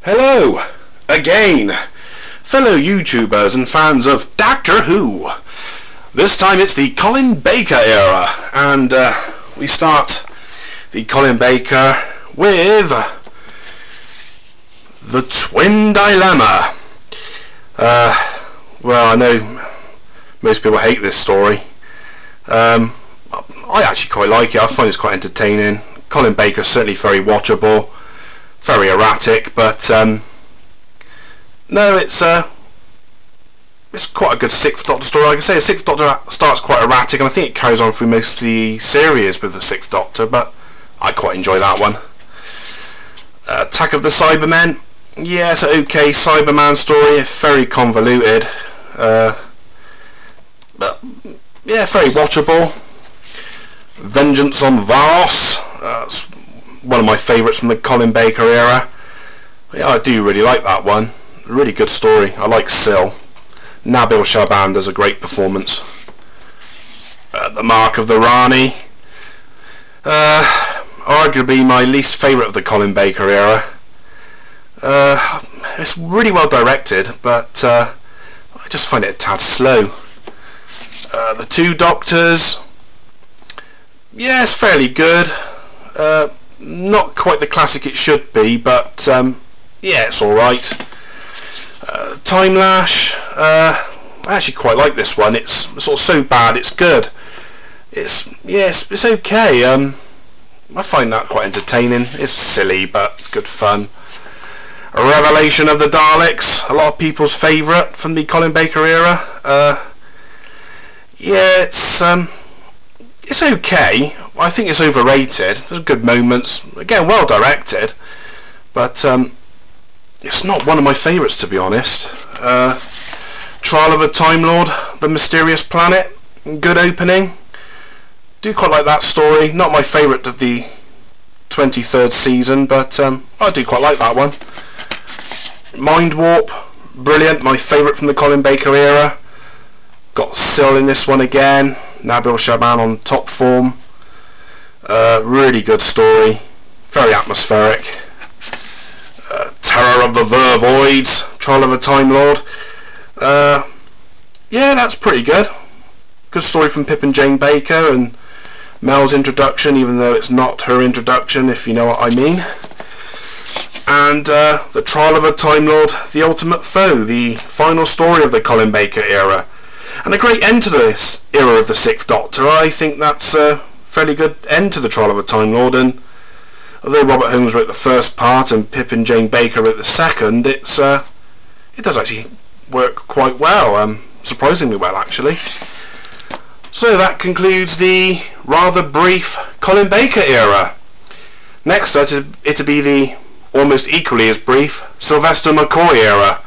Hello, again, fellow YouTubers and fans of Doctor Who. This time it's the Colin Baker era, and we start the Colin Baker with The Twin Dilemma. Well, I know most people hate this story. I actually quite like it. I find it's quite entertaining. Colin Baker's certainly very watchable, very erratic, but no, it's quite a good Sixth Doctor story. Like I say, the Sixth Doctor starts quite erratic, and I think it carries on through most of the series with the Sixth Doctor, but I quite enjoy that one. Attack of the Cybermen. Yeah, it's an okay Cyberman story, very convoluted, but yeah, very watchable. Vengeance on Varos. It's one of my favourites from the Colin Baker era. Yeah, I do really like that one. Really good story. I like Syl. Nabil Shaban does a great performance. The Mark of the Rani. Arguably my least favourite of the Colin Baker era. It's really well directed, but I just find it a tad slow. The Two Doctors. Yeah, it's fairly good. Not quite the classic it should be, but yeah, it's alright. Time Lash. I actually quite like this one. It's sort of so bad it's good. It's okay. I find that quite entertaining. It's silly, but it's good fun. Revelation of the Daleks. A lot of people's favourite from the Colin Baker era. Yeah, it's okay. I think it's overrated. There's good moments. Again, well directed, but it's not one of my favourites, to be honest. Trial of a Time Lord, The Mysterious Planet. Good opening. Do quite like that story. Not my favourite of the 23rd season, but I do quite like that one. Mind Warp. Brilliant. My favourite from the Colin Baker era. Got Syl in this one again. Nabil Shaban on top form. Really good story. Very atmospheric. Terror of the Vervoids. Trial of a Time Lord. Yeah, that's pretty good. Good story from Pip and Jane Baker, and Mel's introduction, even though it's not her introduction, if you know what I mean. And The Trial of a Time Lord, The Ultimate Foe, the final story of the Colin Baker era. And a great end to this era of the Sixth Doctor. I think that's a fairly good end to the Trial of a Time Lord, and although Robert Holmes wrote the first part and Pip and Jane Baker wrote the second, it does actually work quite well, surprisingly well actually. So that concludes the rather brief Colin Baker era. Next it'll be the almost equally as brief Sylvester McCoy era.